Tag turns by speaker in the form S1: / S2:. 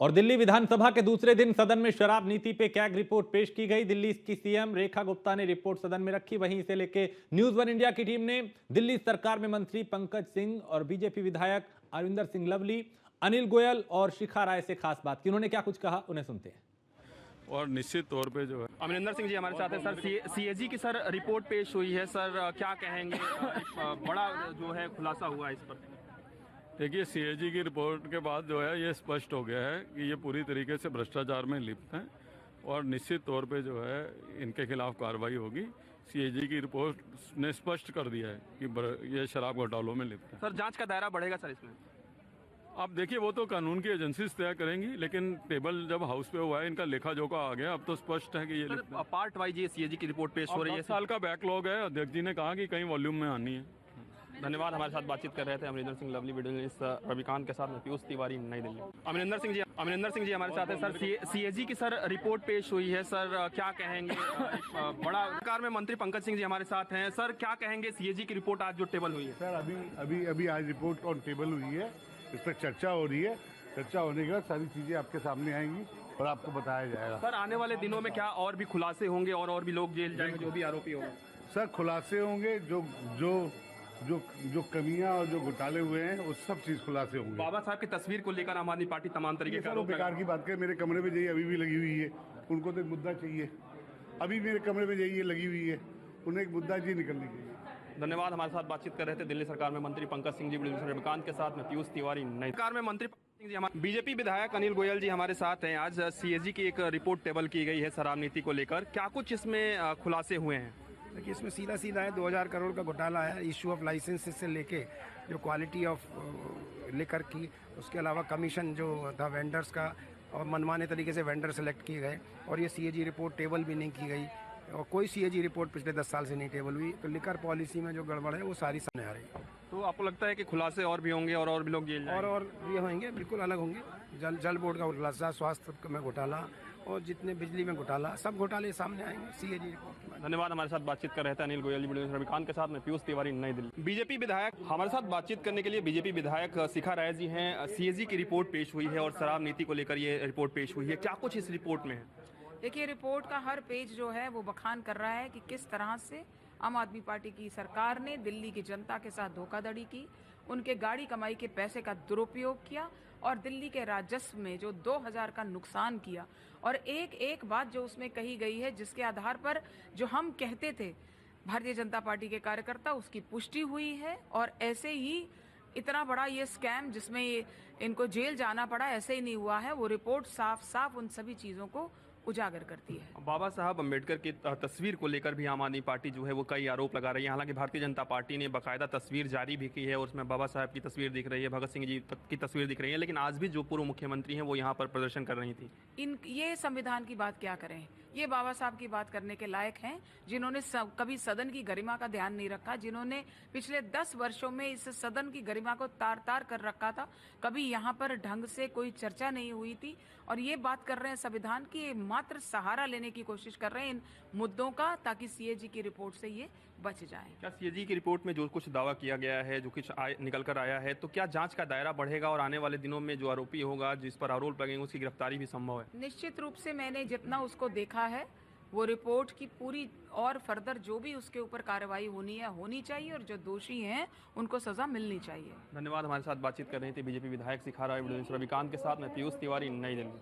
S1: और दिल्ली विधानसभा के दूसरे दिन सदन में शराब नीति पे कैग रिपोर्ट पेश की गई। दिल्ली की सीएम रेखा गुप्ता ने रिपोर्ट सदन में रखी। वहीं इसे लेके न्यूज वन इंडिया की टीम ने दिल्ली सरकार में मंत्री पंकज सिंह और बीजेपी विधायक अरविंदर सिंह लवली, अनिल गोयल और शिखा राय से खास बात की। उन्होंने क्या कुछ कहा, उन्हें सुनते हैं।
S2: और निश्चित तौर पे जो है
S3: अमरिंदर सिंह जी हमारे साथ है। सर, सीएजी की सर रिपोर्ट पेश हुई है। सर क्या कहेंगे? बड़ा जो है खुलासा हुआ है इस पर।
S2: देखिए, सीएजी की रिपोर्ट के बाद जो है ये स्पष्ट हो गया है कि ये पूरी तरीके से भ्रष्टाचार में लिप्त हैं और निश्चित तौर पे जो है इनके खिलाफ कार्रवाई होगी। सीएजी की रिपोर्ट ने स्पष्ट कर दिया है कि ये शराब घोटालों में लिप्त है।
S3: सर जांच का दायरा बढ़ेगा सर इसमें?
S2: अब देखिए, वो तो कानून की एजेंसीज तय करेंगी, लेकिन टेबल जब हाउस पे हुआ है, इनका लेखा जोखा आ गया, अब तो स्पष्ट है कि ये लिप्त है।
S3: पार्ट वाइज ये सीएजी की रिपोर्ट पेश हो रही है।
S2: 10 साल का बैकलॉग है। अध्यक्ष जी ने कहा कि कई वॉल्यूम में आनी है।
S3: धन्यवाद। हमारे साथ बातचीत कर रहे थे अमरिंदर सिंह लवली, वीडियो जर्नलिस्ट रविकांत के साथ में पीयूष तिवारी, नई दिल्ली। अमरिंदर सिंह जी हमारे साथ है। सर, सीएजी की सर रिपोर्ट पेश हुई है। सर क्या कहेंगे? बड़ा सरकार में मंत्री पंकज सिंह जी हमारे साथ हैं। सर क्या कहेंगे? सीएजी की रिपोर्ट आज जो टेबल हुई है।
S4: सर अभी आज रिपोर्ट ऑन टेबल हुई है, इस पर चर्चा हो रही है। चर्चा होने के बाद सारी चीजें आपके सामने आएंगी और आपको बताया जाएगा।
S3: सर आने वाले दिनों में क्या और भी खुलासे होंगे और भी लोग जेल जाएंगे जो भी आरोपी होंगे?
S4: सर खुलासे होंगे, जो कमियां और जो घोटाले हुए हैं वो सब चीज खुलासे होंगे।
S3: बाबा साहब की तस्वीर को लेकर आम आदमी पार्टी तमाम तरीके का
S4: सर वो बेकार की बात करें। मेरे कमरे में जाइए, अभी भी लगी हुई है। उनको तो एक मुद्दा चाहिए। अभी मेरे कमरे में जाइए, लगी हुई है। उन्हें एक मुद्दा चाहिए, निकलने के लिए।
S3: धन्यवाद। हमारे साथ बातचीत कर रहे थे दिल्ली सरकार में मंत्री पंकज सिंह जी, रविकांत के साथ में पीयूष तिवारी, नई सरकार में मंत्री सिंह जी। हमारे बीजेपी विधायक अनिल गोयल जी हमारे साथ हैं। आज सीएजी की एक रिपोर्ट टेबल की गई है शराब नीति को लेकर। क्या कुछ इसमें खुलासे हुए हैं?
S5: देखिए, इसमें सीधा है 2000 करोड़ का घोटाला है। इशू ऑफ लाइसेंस से लेके जो क्वालिटी ऑफ लेकर की, उसके अलावा कमीशन जो था वेंडर्स का, और मनमाने तरीके से वेंडर सेलेक्ट किए गए। और ये सीएजी रिपोर्ट टेबल भी नहीं की गई और कोई सीएजी रिपोर्ट पिछले 10 साल से नहीं टेबल हुई। तो लिकर पॉलिसी में जो गड़बड़ है वो सारी सामने आ रही है।
S3: तो आपको लगता है कि खुलासे और भी होंगे और भी लोग जेल जाएंगे?
S5: और ये होंगे, बिल्कुल अलग होंगे। जल बोर्ड का खुलासा, स्वास्थ्य में घोटाला और जितने बिजली में घोटाला, सब घोटाले सामने आएंगे सीएजी रिपोर्ट में।
S3: धन्यवाद। हमारे साथ बातचीत कर रहे थे अनिल गोयल जी, रविकांत के साथ में पीयूष तिवारी, नई दिल्ली। बीजेपी विधायक हमारे साथ बातचीत करने के लिए बीजेपी विधायक शिखा राय जी हैं। सीएजी की रिपोर्ट पेश हुई है और शराब नीति को लेकर ये रिपोर्ट पेश हुई है। क्या कुछ इस रिपोर्ट में है?
S6: देखिए, रिपोर्ट का हर पेज जो है वो बखान कर रहा है कि किस तरह से आम आदमी पार्टी की सरकार ने दिल्ली की जनता के साथ धोखाधड़ी की, उनके गाड़ी कमाई के पैसे का दुरुपयोग किया और दिल्ली के राजस्व में जो 2000 का नुकसान किया। और एक एक बात जो उसमें कही गई है, जिसके आधार पर जो हम कहते थे भारतीय जनता पार्टी के कार्यकर्ता, उसकी पुष्टि हुई है। और ऐसे ही इतना बड़ा ये स्कैम जिसमें इनको जेल जाना पड़ा, ऐसे ही नहीं हुआ है। वो रिपोर्ट साफ साफ उन सभी चीज़ों को उजागर करती है।
S3: बाबा साहब अम्बेडकर की तस्वीर को लेकर भी आम आदमी पार्टी जो है वो कई आरोप लगा रही है। हालांकि भारतीय जनता पार्टी ने बाकायदा तस्वीर जारी भी की है और उसमें बाबा साहब की तस्वीर दिख रही है, भगत सिंह जी की तस्वीर दिख रही है, लेकिन आज भी जो पूर्व मुख्यमंत्री हैं वो यहाँ पर प्रदर्शन कर रही थी।
S6: ये संविधान की बात क्या करें? ये बाबा साहब की बात करने के लायक हैं, जिन्होंने कभी सदन की गरिमा का ध्यान नहीं रखा, जिन्होंने पिछले 10 वर्षों में इस सदन की गरिमा को तार तार कर रखा था। कभी यहाँ पर ढंग से कोई चर्चा नहीं हुई थी और ये बात कर रहे हैं संविधान की, मात्र सहारा लेने की कोशिश कर रहे हैं इन मुद्दों का, ताकि सीएजी की रिपोर्ट से ये बच जाए।
S3: क्या सीएजी की रिपोर्ट में जो कुछ दावा किया गया है, जो कुछ निकल कर आया है, तो क्या जांच का दायरा बढ़ेगा और आने वाले दिनों में जो आरोपी होगा, जिस पर आरोप लगेंगे, उसकी गिरफ्तारी भी संभव है?
S6: निश्चित रूप से मैंने जितना उसको देखा है, वो रिपोर्ट की पूरी और फर्दर जो भी उसके ऊपर कार्रवाई होनी चाहिए और जो दोषी हैं उनको सजा मिलनी चाहिए।
S3: धन्यवाद। हमारे साथ बातचीत कर रही थी बीजेपी विधायक शिखा राय, रविकांत के साथ में पीयूष तिवारी, नई दिल्ली।